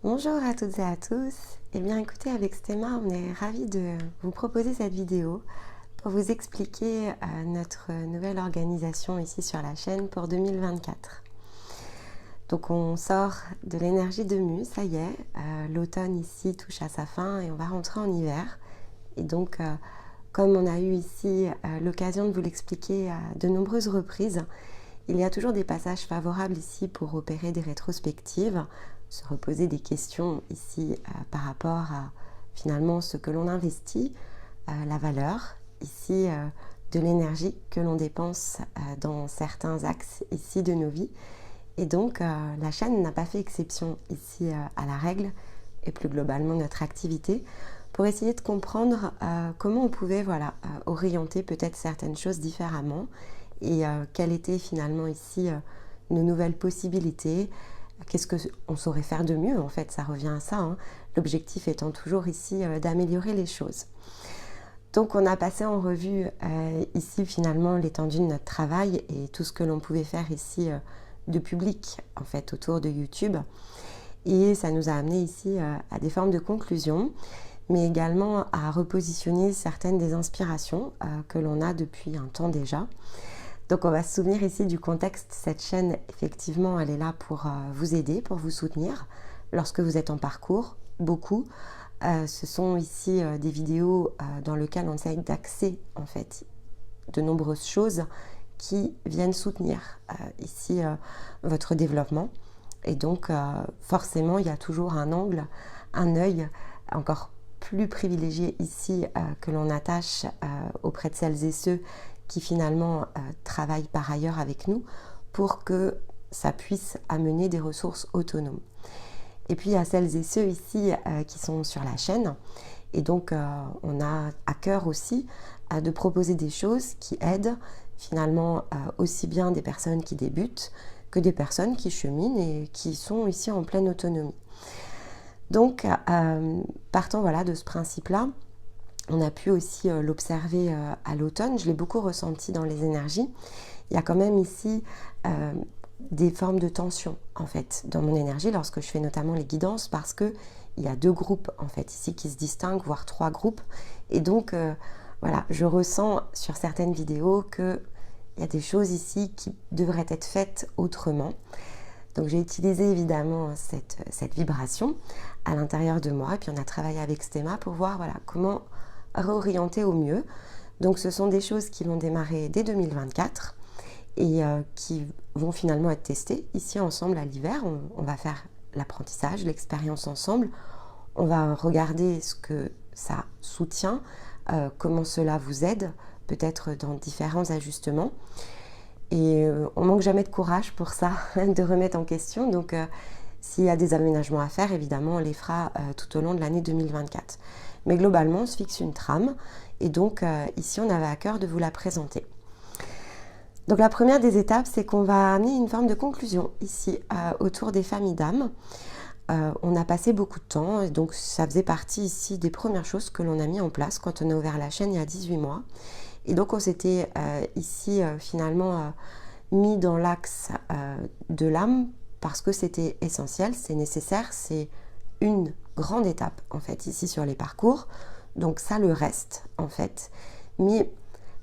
Bonjour à toutes et à tous. Eh bien écoutez, avec Stéma, on est ravis de vous proposer cette vidéo pour vous expliquer notre nouvelle organisation ici sur la chaîne pour 2024. Donc on sort de l'énergie de Mu, ça y est, l'automne ici touche à sa fin et on va rentrer en hiver. Et donc comme on a eu ici l'occasion de vous l'expliquer à de nombreuses reprises, il y a toujours des passages favorables ici pour opérer des rétrospectives, se reposer des questions ici par rapport à finalement ce que l'on investit, la valeur ici de l'énergie que l'on dépense dans certains axes ici de nos vies. Et donc la chaîne n'a pas fait exception ici à la règle et plus globalement notre activité pour essayer de comprendre comment on pouvait orienter peut-être certaines choses différemment et quelles étaient finalement ici nos nouvelles possibilités, qu'est-ce qu'on saurait faire de mieux en fait, ça revient à ça, hein. L'objectif étant toujours ici d'améliorer les choses. Donc on a passé en revue ici finalement l'étendue de notre travail et tout ce que l'on pouvait faire ici de public en fait autour de YouTube, et ça nous a amené ici à des formes de conclusion, mais également à repositionner certaines des inspirations que l'on a depuis un temps déjà. Donc on va se souvenir ici du contexte. Cette chaîne, effectivement, elle est là pour vous aider, pour vous soutenir lorsque vous êtes en parcours, beaucoup. Ce sont ici des vidéos dans lesquelles on essaye d'axer en fait de nombreuses choses qui viennent soutenir ici votre développement. Et donc forcément il y a toujours un angle, un œil encore plus privilégié ici que l'on attache auprès de celles et ceux qui finalement travaillent par ailleurs avec nous pour que ça puisse amener des ressources autonomes. Et puis il y a celles et ceux ici qui sont sur la chaîne, et donc on a à cœur aussi de proposer des choses qui aident finalement aussi bien des personnes qui débutent que des personnes qui cheminent et qui sont ici en pleine autonomie. Donc partant de ce principe-là, on a pu aussi l'observer à l'automne, je l'ai beaucoup ressenti dans les énergies. Il y a quand même ici des formes de tension en fait dans mon énergie lorsque je fais notamment les guidances, parce que il y a 2 groupes en fait ici qui se distinguent, voire 3 groupes, et donc je ressens sur certaines vidéos qu'il y a des choses ici qui devraient être faites autrement. Donc j'ai utilisé évidemment cette vibration à l'intérieur de moi, et puis on a travaillé avec Stéma pour voir comment réorienter au mieux. Donc ce sont des choses qui vont démarrer dès 2024 et qui vont finalement être testées ici ensemble à l'hiver. On va faire l'apprentissage, l'expérience ensemble. On va regarder ce que ça soutient, comment cela vous aide, peut-être dans différents ajustements. Et on manque jamais de courage pour ça, de remettre en question. Donc s'il y a des aménagements à faire, évidemment, on les fera tout au long de l'année 2024. Mais globalement, on se fixe une trame, et donc ici, on avait à cœur de vous la présenter. Donc la première des étapes, c'est qu'on va amener une forme de conclusion ici autour des familles d'âmes. On a passé beaucoup de temps, et donc ça faisait partie ici des premières choses que l'on a mis en place quand on a ouvert la chaîne il y a 18 mois. Et donc on s'était ici finalement mis dans l'axe de l'âme, parce que c'était essentiel, c'est nécessaire, c'est une grande étape en fait ici sur les parcours. Donc ça le reste en fait. Mais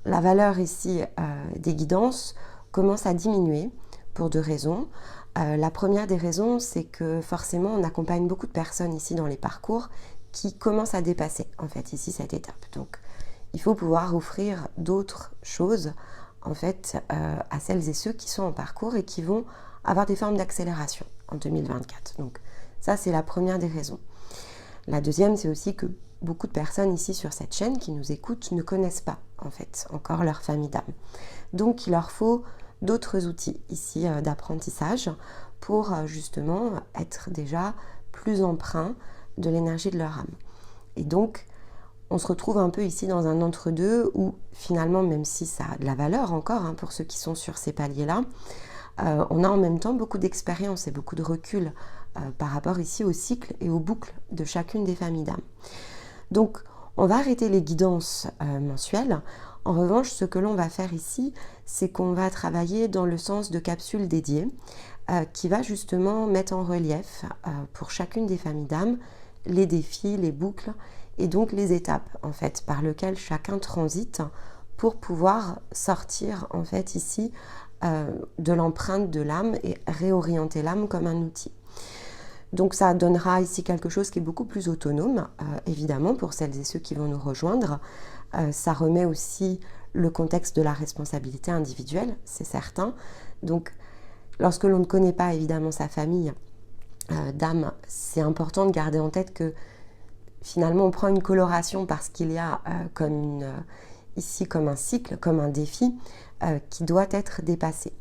la valeur ici des guidances commence à diminuer pour 2 raisons. La première des raisons, c'est que forcément on accompagne beaucoup de personnes ici dans les parcours qui commencent à dépasser en fait ici cette étape. Donc il faut pouvoir offrir d'autres choses en fait à celles et ceux qui sont en parcours et qui vont avoir des formes d'accélération en 2024. Donc ça, c'est la première des raisons. La deuxième, c'est aussi que beaucoup de personnes ici sur cette chaîne qui nous écoutent ne connaissent pas en fait encore leur famille d'âme. Donc il leur faut d'autres outils ici d'apprentissage pour justement être déjà plus empreint de l'énergie de leur âme. Et donc on se retrouve un peu ici dans un entre-deux où finalement, même si ça a de la valeur encore pour ceux qui sont sur ces paliers-là, on a en même temps beaucoup d'expérience et beaucoup de recul par rapport ici au cycle et aux boucles de chacune des familles d'âmes. Donc on va arrêter les guidances mensuelles. En revanche, ce que l'on va faire ici, c'est qu'on va travailler dans le sens de capsules dédiées qui va justement mettre en relief pour chacune des familles d'âmes les défis, les boucles et donc les étapes en fait par lesquelles chacun transite pour pouvoir sortir en fait ici de l'empreinte de l'âme et réorienter l'âme comme un outil. Donc ça donnera ici quelque chose qui est beaucoup plus autonome, évidemment pour celles et ceux qui vont nous rejoindre. Ça remet aussi le contexte de la responsabilité individuelle, c'est certain. Donc lorsque l'on ne connaît pas évidemment sa famille d'âme, c'est important de garder en tête que finalement on prend une coloration parce qu'il y a ici comme un cycle, comme un défi qui doit être dépassé.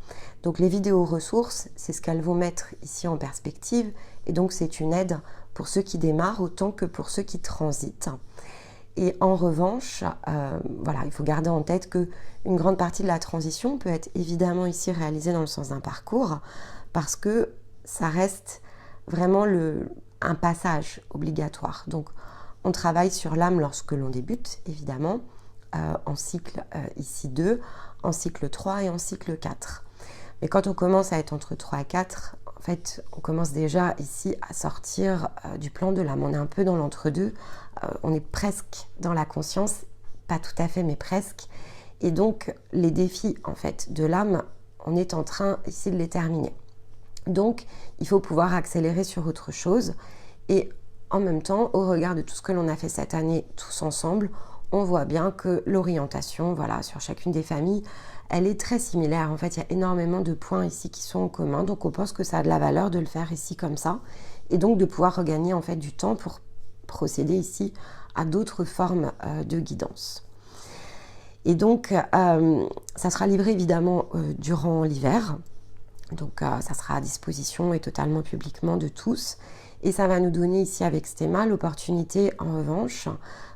Donc les vidéos ressources, c'est ce qu'elles vont mettre ici en perspective et donc c'est une aide pour ceux qui démarrent autant que pour ceux qui transitent. Et en revanche, voilà, il faut garder en tête qu'une grande partie de la transition peut être évidemment ici réalisée dans le sens d'un parcours parce que ça reste vraiment un passage obligatoire. Donc on travaille sur l'âme lorsque l'on débute, évidemment, en cycle ici 2, en cycle 3 et en cycle 4. Mais quand on commence à être entre 3 et 4, en fait, on commence déjà ici à sortir du plan de l'âme. On est un peu dans l'entre-deux, on est presque dans la conscience, pas tout à fait, mais presque. Et donc, les défis, en fait, de l'âme, on est en train ici de les terminer. Donc, il faut pouvoir accélérer sur autre chose. Et en même temps, au regard de tout ce que l'on a fait cette année tous ensemble, on voit bien que l'orientation, voilà, sur chacune des familles, elle est très similaire. En fait, il y a énormément de points ici qui sont en commun. Donc, on pense que ça a de la valeur de le faire ici comme ça. Et donc, de pouvoir regagner en fait du temps pour procéder ici à d'autres formes de guidance. Et donc, ça sera livré évidemment durant l'hiver. Donc, ça sera à disposition et totalement publiquement de tous. Et ça va nous donner ici avec Stéma l'opportunité, en revanche,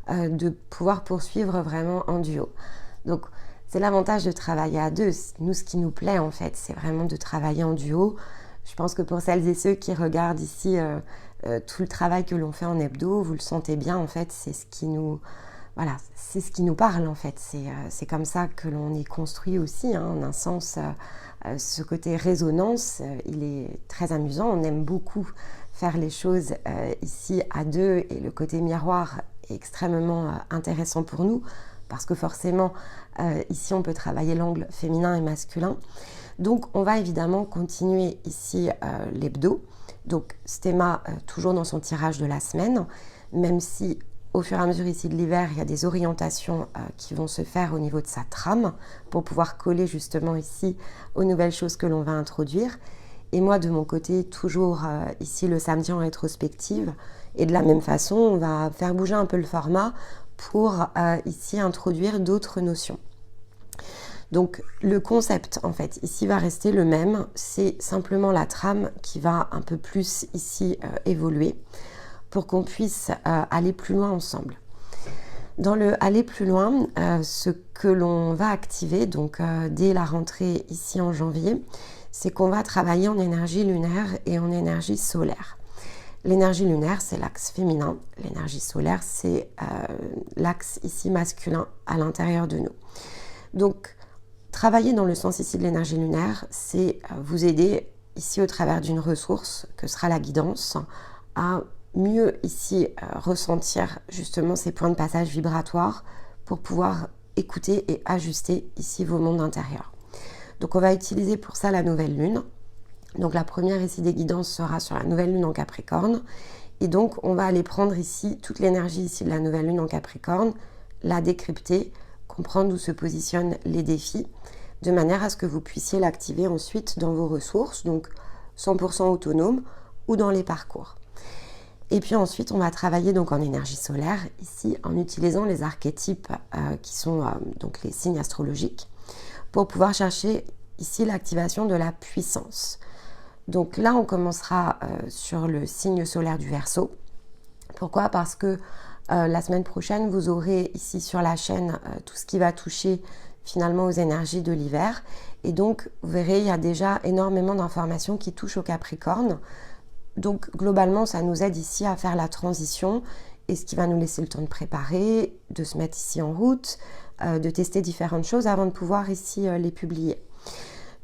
de pouvoir poursuivre vraiment en duo. Donc, c'est l'avantage de travailler à deux. Nous, ce qui nous plaît, en fait, c'est vraiment de travailler en duo. Je pense que pour celles et ceux qui regardent ici tout le travail que l'on fait en hebdo, vous le sentez bien, en fait, c'est ce qui nous... Voilà, c'est ce qui nous parle, en fait. C'est comme ça que l'on est construit aussi, hein, en un sens. Ce côté résonance, il est très amusant. On aime beaucoup faire les choses ici à deux et le côté miroir est extrêmement intéressant pour nous parce que forcément, ici, on peut travailler l'angle féminin et masculin. Donc, on va évidemment continuer ici l'hebdo. Donc, Stéma, toujours dans son tirage de la semaine, même si au fur et à mesure ici de l'hiver, il y a des orientations qui vont se faire au niveau de sa trame pour pouvoir coller justement ici aux nouvelles choses que l'on va introduire. Et moi, de mon côté, toujours ici le samedi en rétrospective. Et de la même façon, on va faire bouger un peu le format pour ici introduire d'autres notions. Donc le concept en fait ici va rester le même, c'est simplement la trame qui va un peu plus ici évoluer pour qu'on puisse aller plus loin ensemble. Dans le aller plus loin, ce que l'on va activer donc dès la rentrée ici en janvier, c'est qu'on va travailler en énergie lunaire et en énergie solaire. L'énergie lunaire, c'est l'axe féminin. L'énergie solaire, c'est l'axe ici masculin à l'intérieur de nous. Donc, travailler dans le sens ici de l'énergie lunaire, c'est vous aider ici au travers d'une ressource que sera la guidance à mieux ici ressentir justement ces points de passage vibratoires pour pouvoir écouter et ajuster ici vos mondes intérieurs. Donc, on va utiliser pour ça la nouvelle lune. Donc la première ici des guidances sera sur la nouvelle lune en Capricorne. Et donc on va aller prendre ici toute l'énergie ici de la nouvelle lune en Capricorne, la décrypter, comprendre où se positionnent les défis, de manière à ce que vous puissiez l'activer ensuite dans vos ressources, donc 100% autonome ou dans les parcours. Et puis ensuite on va travailler donc en énergie solaire ici en utilisant les archétypes qui sont donc les signes astrologiques pour pouvoir chercher ici l'activation de la puissance. Donc là, on commencera sur le signe solaire du Verseau. Pourquoi ? Parce que la semaine prochaine, vous aurez ici sur la chaîne tout ce qui va toucher finalement aux énergies de l'hiver. Et donc, vous verrez, il y a déjà énormément d'informations qui touchent au Capricorne. Donc, globalement, ça nous aide ici à faire la transition et ce qui va nous laisser le temps de préparer, de se mettre ici en route, de tester différentes choses avant de pouvoir ici les publier.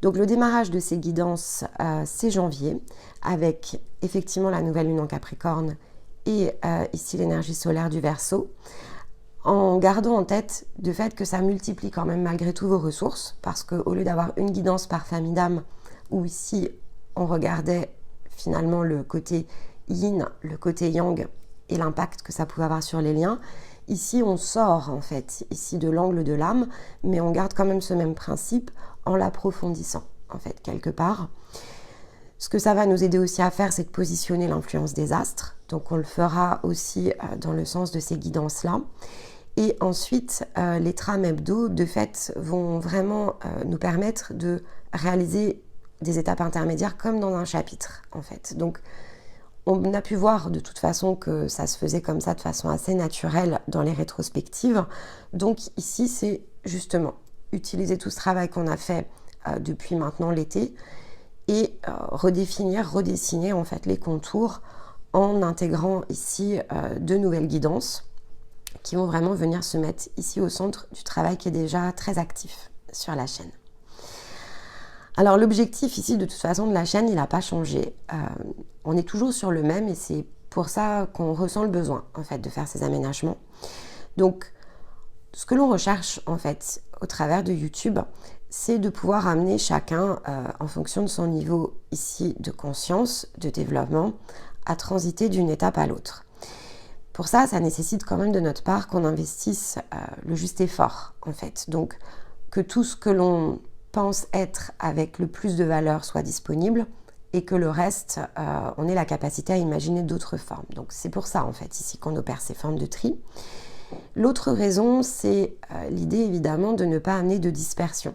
Donc le démarrage de ces guidances, c'est janvier, avec effectivement la nouvelle lune en Capricorne et ici l'énergie solaire du Verseau, en gardant en tête le fait que ça multiplie quand même malgré tout vos ressources, parce qu'au lieu d'avoir une guidance par famille d'âme, où ici on regardait finalement le côté yin, le côté yang et l'impact que ça pouvait avoir sur les liens, ici on sort en fait ici de l'angle de l'âme, mais on garde quand même ce même principe en l'approfondissant en fait quelque part. Ce que ça va nous aider aussi à faire, c'est de positionner l'influence des astres, donc on le fera aussi dans le sens de ces guidances-là. Et ensuite, les trames hebdo, de fait, vont vraiment nous permettre de réaliser des étapes intermédiaires comme dans un chapitre, en fait. Donc, on a pu voir de toute façon que ça se faisait comme ça de façon assez naturelle dans les rétrospectives. Donc ici, c'est justement utiliser tout ce travail qu'on a fait depuis maintenant l'été et redessiner en fait les contours en intégrant ici de nouvelles guidances qui vont vraiment venir se mettre ici au centre du travail qui est déjà très actif sur la chaîne. Alors l'objectif ici de toute façon de la chaîne, il n'a pas changé. On est toujours sur le même et c'est pour ça qu'on ressent le besoin en fait de faire ces aménagements. Donc ce que l'on recherche en fait au travers de YouTube, c'est de pouvoir amener chacun en fonction de son niveau ici de conscience, de développement, à transiter d'une étape à l'autre. Pour ça, ça nécessite quand même de notre part qu'on investisse le juste effort en fait. Donc que tout ce que l'on pense être avec le plus de valeur soit disponible et que le reste, on ait la capacité à imaginer d'autres formes. Donc c'est pour ça en fait ici qu'on opère ces formes de tri. L'autre raison, c'est l'idée évidemment de ne pas amener de dispersion.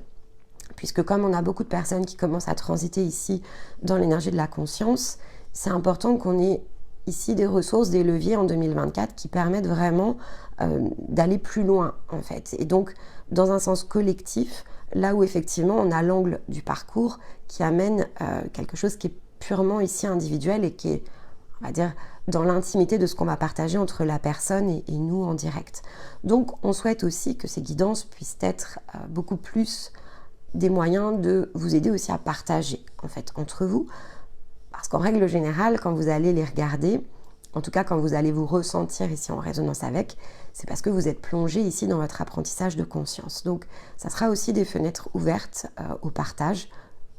Puisque comme on a beaucoup de personnes qui commencent à transiter ici dans l'énergie de la conscience, c'est important qu'on ait ici des ressources, des leviers en 2024 qui permettent vraiment d'aller plus loin en fait. Et donc dans un sens collectif, là où effectivement on a l'angle du parcours qui amène quelque chose qui est purement ici individuel et qui est, on va dire, dans l'intimité de ce qu'on va partager entre la personne et nous en direct. Donc on souhaite aussi que ces guidances puissent être beaucoup plus des moyens de vous aider aussi à partager en fait entre vous. Parce qu'en règle générale, quand vous allez les regarder, en tout cas quand vous allez vous ressentir ici en résonance avec, c'est parce que vous êtes plongé ici dans votre apprentissage de conscience. Donc ça sera aussi des fenêtres ouvertes au partage,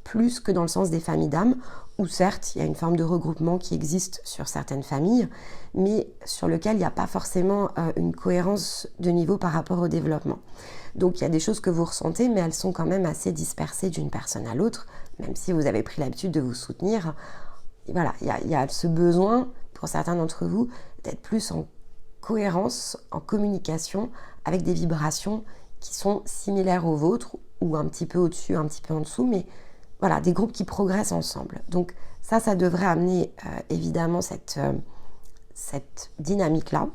plus que dans le sens des familles d'âme, où certes il y a une forme de regroupement qui existe sur certaines familles, mais sur lequel il n'y a pas forcément une cohérence de niveau par rapport au développement. Donc il y a des choses que vous ressentez, mais elles sont quand même assez dispersées d'une personne à l'autre, même si vous avez pris l'habitude de vous soutenir. Et voilà, il y a ce besoin, pour certains d'entre vous, d'être plus en cohérence, en communication, avec des vibrations qui sont similaires aux vôtres, ou un petit peu au-dessus, un petit peu en dessous, mais voilà, des groupes qui progressent ensemble. Donc ça devrait amener évidemment cette dynamique-là,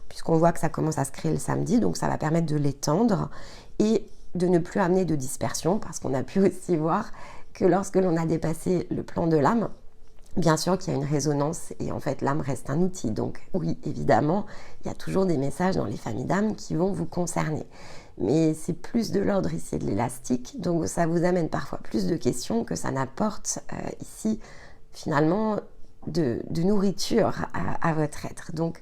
puisqu'on voit que ça commence à se créer le samedi, donc ça va permettre de l'étendre et de ne plus amener de dispersion, parce qu'on a pu aussi voir que lorsque l'on a dépassé le plan de l'âme, bien sûr qu'il y a une résonance et en fait l'âme reste un outil. Donc oui, évidemment, il y a toujours des messages dans les familles d'âmes qui vont vous concerner. Mais c'est plus de l'ordre ici de l'élastique, donc ça vous amène parfois plus de questions que ça n'apporte ici finalement de nourriture à votre être. Donc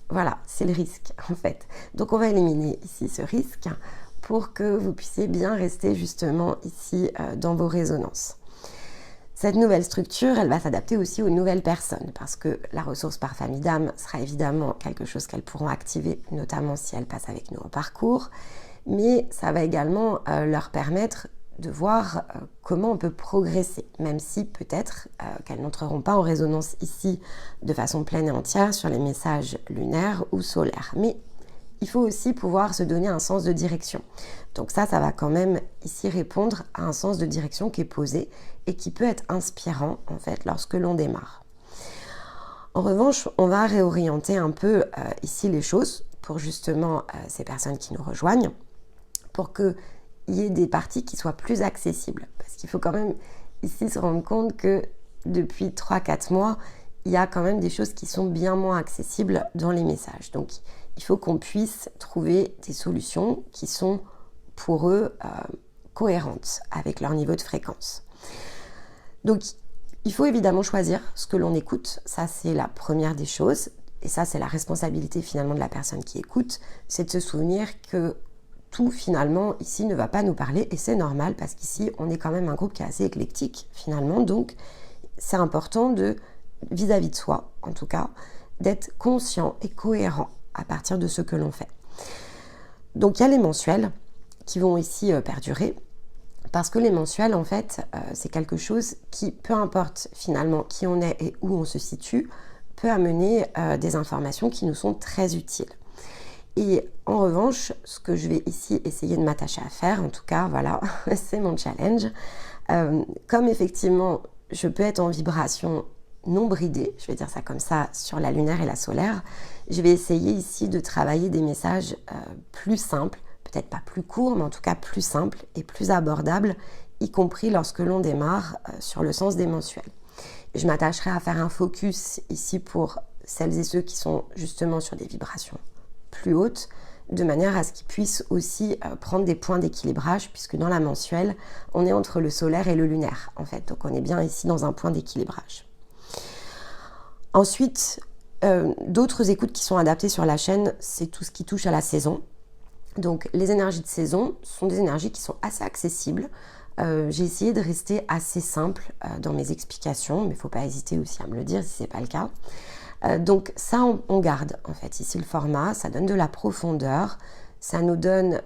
voilà, c'est le risque en fait. Donc on va éliminer ici ce risque pour que vous puissiez bien rester justement ici dans vos résonances. Cette nouvelle structure, elle va s'adapter aussi aux nouvelles personnes parce que la ressource par famille d'âme sera évidemment quelque chose qu'elles pourront activer, notamment si elles passent avec nous en parcours, mais ça va également leur permettre de voir comment on peut progresser, même si peut-être qu'elles n'entreront pas en résonance ici de façon pleine et entière sur les messages lunaires ou solaires. Mais il faut aussi pouvoir se donner un sens de direction. Donc ça va quand même ici répondre à un sens de direction qui est posé et qui peut être inspirant en fait lorsque l'on démarre. En revanche, on va réorienter un peu ici les choses pour justement ces personnes qui nous rejoignent, pour qu'il y ait des parties qui soient plus accessibles. Parce qu'il faut quand même ici se rendre compte que depuis 3-4 mois, il y a quand même des choses qui sont bien moins accessibles dans les messages. Donc il faut qu'on puisse trouver des solutions qui sont pour eux cohérentes avec leur niveau de fréquence. Donc, il faut évidemment choisir ce que l'on écoute. Ça, c'est la première des choses. Et ça, c'est la responsabilité finalement de la personne qui écoute. C'est de se souvenir que tout finalement ici ne va pas nous parler. Et c'est normal parce qu'ici, on est quand même un groupe qui est assez éclectique finalement. Donc, c'est important vis-à-vis de soi, en tout cas, d'être conscient et cohérent à partir de ce que l'on fait. Donc, il y a les mensuels qui vont ici perdurer. Parce que les mensuels, en fait, c'est quelque chose qui, peu importe finalement qui on est et où on se situe, peut amener des informations qui nous sont très utiles. Et en revanche, ce que je vais ici essayer de m'attacher à faire, en tout cas, voilà, c'est mon challenge. Comme effectivement, je peux être en vibration non bridée, je vais dire ça comme ça, sur la lunaire et la solaire, je vais essayer ici de travailler des messages plus simples, peut-être pas plus court, mais en tout cas plus simple et plus abordable, y compris lorsque l'on démarre sur le sens des mensuels. Je m'attacherai à faire un focus ici pour celles et ceux qui sont justement sur des vibrations plus hautes, de manière à ce qu'ils puissent aussi prendre des points d'équilibrage, puisque dans la mensuelle, on est entre le solaire et le lunaire, en fait. Donc on est bien ici dans un point d'équilibrage. Ensuite, d'autres écoutes qui sont adaptées sur la chaîne, c'est tout ce qui touche à la saison. Donc les énergies de saison sont des énergies qui sont assez accessibles. J'ai essayé de rester assez simple dans mes explications, mais il ne faut pas hésiter aussi à me le dire si ce n'est pas le cas. Donc ça, on garde en fait ici le format, ça donne de la profondeur, ça nous donne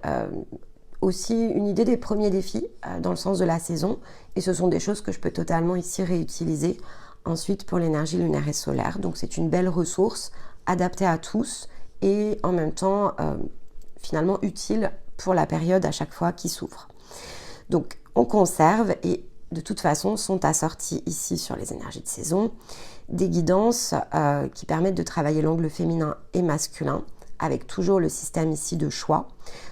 aussi une idée des premiers défis dans le sens de la saison, et ce sont des choses que je peux totalement ici réutiliser ensuite pour l'énergie lunaire et solaire. Donc c'est une belle ressource adaptée à tous et en même temps finalement utile pour la période à chaque fois qui s'ouvre. Donc on conserve et de toute façon sont assorties ici sur les énergies de saison des guidances qui permettent de travailler l'angle féminin et masculin avec toujours le système ici de choix.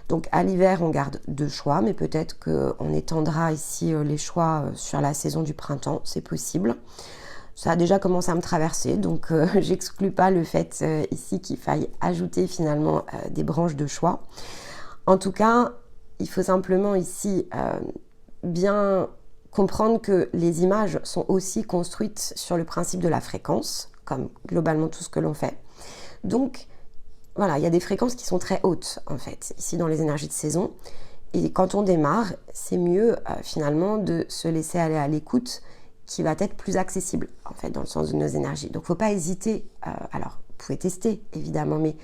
Donc à l'hiver on garde 2 choix, mais peut-être qu'on étendra ici les choix sur la saison du printemps, c'est possible. Ça a déjà commencé à me traverser, donc j'exclus pas le fait ici qu'il faille ajouter finalement des branches de choix. En tout cas, il faut simplement ici bien comprendre que les images sont aussi construites sur le principe de la fréquence, comme globalement tout ce que l'on fait. Donc voilà, il y a des fréquences qui sont très hautes en fait, ici dans les énergies de saison. Et quand on démarre, c'est mieux finalement de se laisser aller à l'écoute qui va être plus accessible en fait dans le sens de nos énergies. Donc il ne faut pas hésiter, alors vous pouvez tester évidemment, mais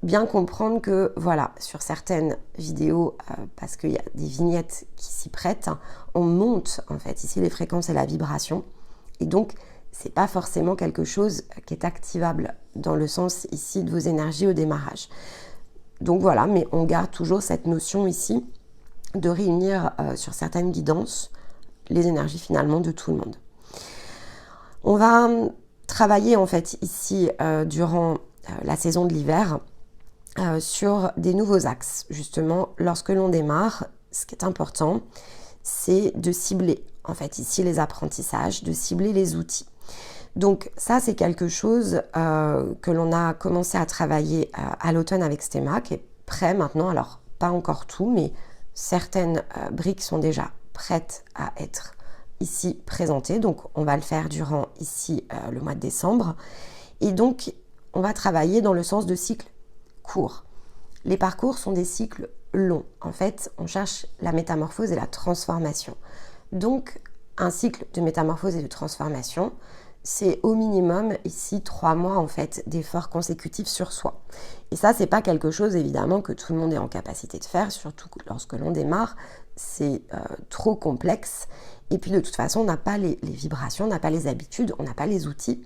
bien comprendre que voilà, sur certaines vidéos, parce qu'il y a des vignettes qui s'y prêtent, on monte en fait ici les fréquences et la vibration, et donc c'est pas forcément quelque chose qui est activable dans le sens ici de vos énergies au démarrage. Donc voilà, mais on garde toujours cette notion ici de réunir sur certaines guidances les énergies finalement de tout le monde. On va travailler en fait ici durant la saison de l'hiver sur des nouveaux axes. Justement, lorsque l'on démarre, ce qui est important, c'est de cibler en fait ici les apprentissages, de cibler les outils. Donc ça, c'est quelque chose que l'on a commencé à travailler à l'automne avec Stéma, qui est prêt maintenant. Alors, pas encore tout, mais certaines briques sont déjà prêtes à être ici présentées. Donc, on va le faire durant ici le mois de décembre. Et donc, on va travailler dans le sens de cycles courts. Les parcours sont des cycles longs. En fait, on cherche la métamorphose et la transformation. Donc, un cycle de métamorphose et de transformation, c'est au minimum ici 3 mois en fait d'efforts consécutifs sur soi. Et ça, c'est pas quelque chose évidemment que tout le monde est en capacité de faire, surtout lorsque l'on démarre, c'est trop complexe. Et puis de toute façon, on n'a pas les vibrations, on n'a pas les habitudes, on n'a pas les outils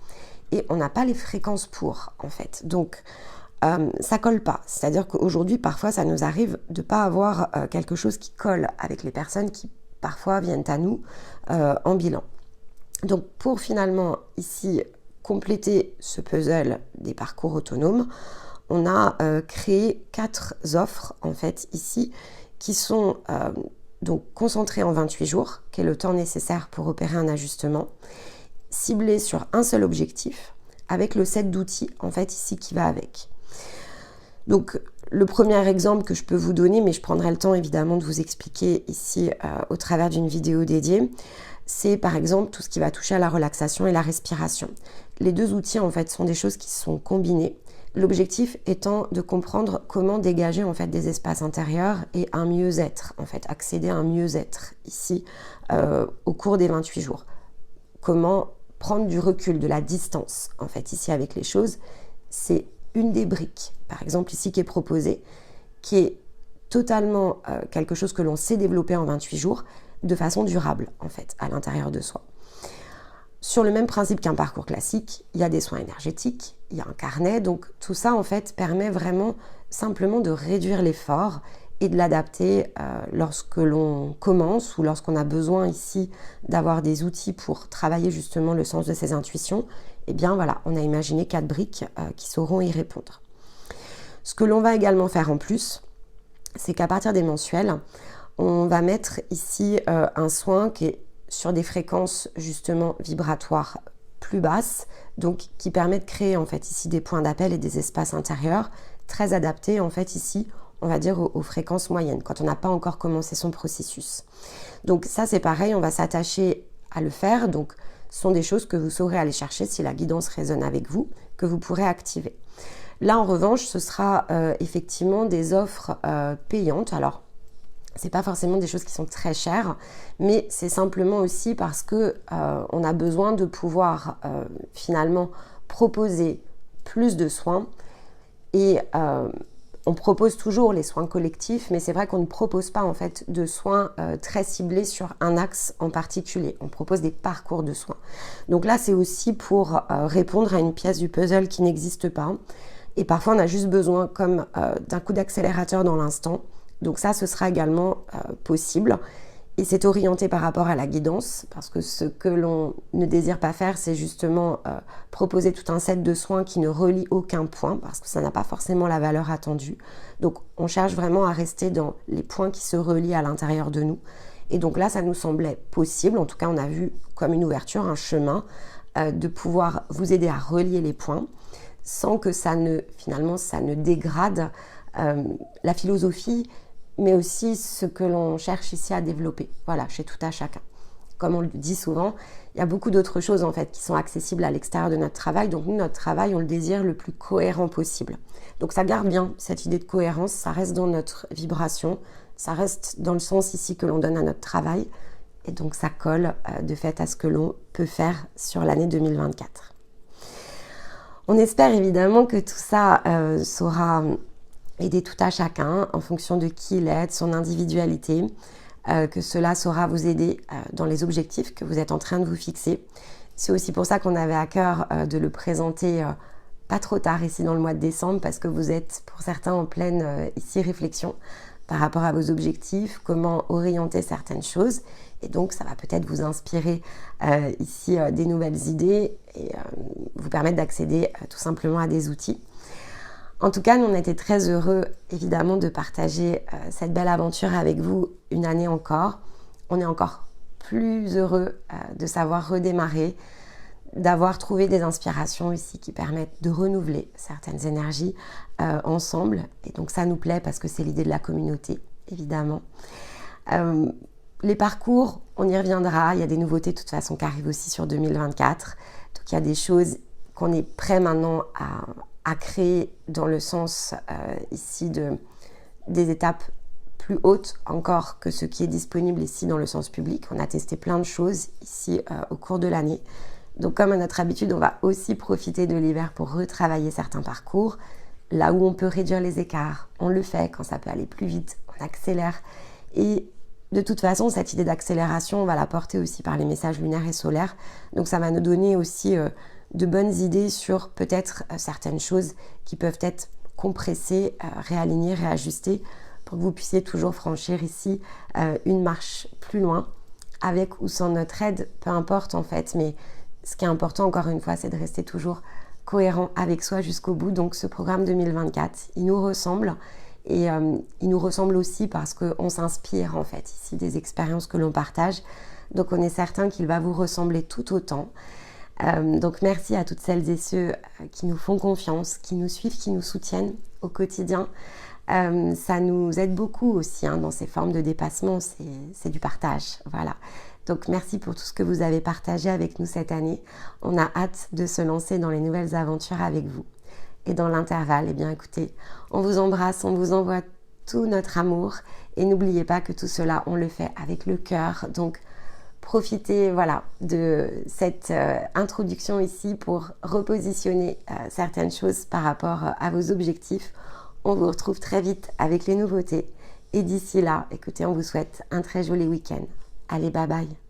et on n'a pas les fréquences pour en fait. Donc ça colle pas. C'est-à-dire qu'aujourd'hui, parfois, ça nous arrive de ne pas avoir quelque chose qui colle avec les personnes qui parfois viennent à nous en bilan. Donc pour finalement ici compléter ce puzzle des parcours autonomes, on a créé 4 offres en fait ici qui sont donc concentrées en 28 jours, qui est le temps nécessaire pour opérer un ajustement, ciblées sur un seul objectif, avec le set d'outils en fait ici qui va avec. Donc le premier exemple que je peux vous donner, mais je prendrai le temps évidemment de vous expliquer ici au travers d'une vidéo dédiée, c'est par exemple tout ce qui va toucher à la relaxation et la respiration. Les deux outils en fait sont des choses qui sont combinées. L'objectif étant de comprendre comment dégager en fait des espaces intérieurs et un mieux-être, en fait, accéder à un mieux-être ici au cours des 28 jours. Comment prendre du recul, de la distance en fait ici avec les choses, c'est une des briques, par exemple ici qui est proposée, qui est totalement quelque chose que l'on sait développer en 28 jours de façon durable en fait à l'intérieur de soi. Sur le même principe qu'un parcours classique, il y a des soins énergétiques, il y a un carnet, donc tout ça en fait permet vraiment simplement de réduire l'effort et de l'adapter lorsque l'on commence ou lorsqu'on a besoin ici d'avoir des outils pour travailler justement le sens de ses intuitions. Eh bien voilà, on a imaginé 4 briques qui sauront y répondre. Ce que l'on va également faire en plus, c'est qu'à partir des mensuels, on va mettre ici un soin qui est sur des fréquences justement vibratoires plus basses, donc qui permet de créer en fait ici des points d'appel et des espaces intérieurs très adaptés en fait ici, on va dire aux fréquences moyennes, quand on n'a pas encore commencé son processus. Donc ça c'est pareil, on va s'attacher à le faire, donc ce sont des choses que vous saurez aller chercher si la guidance résonne avec vous, que vous pourrez activer. Là en revanche, ce sera effectivement des offres payantes. Alors c'est pas forcément des choses qui sont très chères, mais c'est simplement aussi parce que on a besoin de pouvoir finalement proposer plus de soins et on propose toujours les soins collectifs, mais c'est vrai qu'on ne propose pas en fait de soins très ciblés sur un axe en particulier. On propose des parcours de soins. Donc là, c'est aussi pour répondre à une pièce du puzzle qui n'existe pas. Et parfois, on a juste besoin comme d'un coup d'accélérateur dans l'instant. Donc ça, ce sera également possible. Et c'est orienté par rapport à la guidance, parce que ce que l'on ne désire pas faire, c'est justement proposer tout un set de soins qui ne relie aucun point, parce que ça n'a pas forcément la valeur attendue. Donc on cherche vraiment à rester dans les points qui se relient à l'intérieur de nous. Et donc là, ça nous semblait possible, en tout cas on a vu comme une ouverture, un chemin, de pouvoir vous aider à relier les points, sans que finalement ça ne dégrade la philosophie, mais aussi ce que l'on cherche ici à développer, voilà, chez tout à chacun. Comme on le dit souvent, il y a beaucoup d'autres choses en fait qui sont accessibles à l'extérieur de notre travail, donc nous, notre travail, on le désire le plus cohérent possible. Donc ça garde bien cette idée de cohérence, ça reste dans notre vibration, ça reste dans le sens ici que l'on donne à notre travail, et donc ça colle de fait à ce que l'on peut faire sur l'année 2024. On espère évidemment que tout ça saura aider tout à chacun en fonction de qui il est, de son individualité, que cela saura vous aider dans les objectifs que vous êtes en train de vous fixer. C'est aussi pour ça qu'on avait à cœur de le présenter pas trop tard ici dans le mois de décembre, parce que vous êtes pour certains en pleine ici réflexion par rapport à vos objectifs, comment orienter certaines choses, et donc ça va peut-être vous inspirer ici des nouvelles idées et vous permettre d'accéder tout simplement à des outils. En tout cas, nous on était très heureux évidemment de partager cette belle aventure avec vous une année encore. On est encore plus heureux de savoir redémarrer, d'avoir trouvé des inspirations ici qui permettent de renouveler certaines énergies ensemble. Et donc ça nous plaît parce que c'est l'idée de la communauté, évidemment. Les parcours, on y reviendra. Il y a des nouveautés de toute façon qui arrivent aussi sur 2024. Donc il y a des choses qu'on est prêt maintenant à créer dans le sens ici des étapes plus hautes encore que ce qui est disponible ici dans le sens public. On a testé plein de choses ici au cours de l'année. Donc comme à notre habitude, on va aussi profiter de l'hiver pour retravailler certains parcours. Là où on peut réduire les écarts, on le fait. Quand ça peut aller plus vite, on accélère. Et de toute façon, cette idée d'accélération, on va la porter aussi par les messages lunaires et solaires. Donc ça va nous donner aussi de bonnes idées sur peut-être certaines choses qui peuvent être compressées, réalignées, réajustées pour que vous puissiez toujours franchir ici une marche plus loin, avec ou sans notre aide, peu importe en fait. Mais ce qui est important encore une fois, c'est de rester toujours cohérent avec soi jusqu'au bout. Donc ce programme 2024, il nous ressemble et il nous ressemble aussi parce qu'on s'inspire en fait ici des expériences que l'on partage. Donc on est certain qu'il va vous ressembler tout autant. Donc merci à toutes celles et ceux qui nous font confiance, qui nous suivent, qui nous soutiennent au quotidien. Ça nous aide beaucoup aussi dans ces formes de dépassement, c'est du partage, voilà. Donc merci pour tout ce que vous avez partagé avec nous cette année. On a hâte de se lancer dans les nouvelles aventures avec vous. Et dans l'intervalle, eh bien écoutez, on vous embrasse, on vous envoie tout notre amour et n'oubliez pas que tout cela, on le fait avec le cœur. Donc profitez voilà, de cette introduction ici pour repositionner certaines choses par rapport à vos objectifs. On vous retrouve très vite avec les nouveautés. Et d'ici là, écoutez, on vous souhaite un très joli week-end. Allez, bye bye.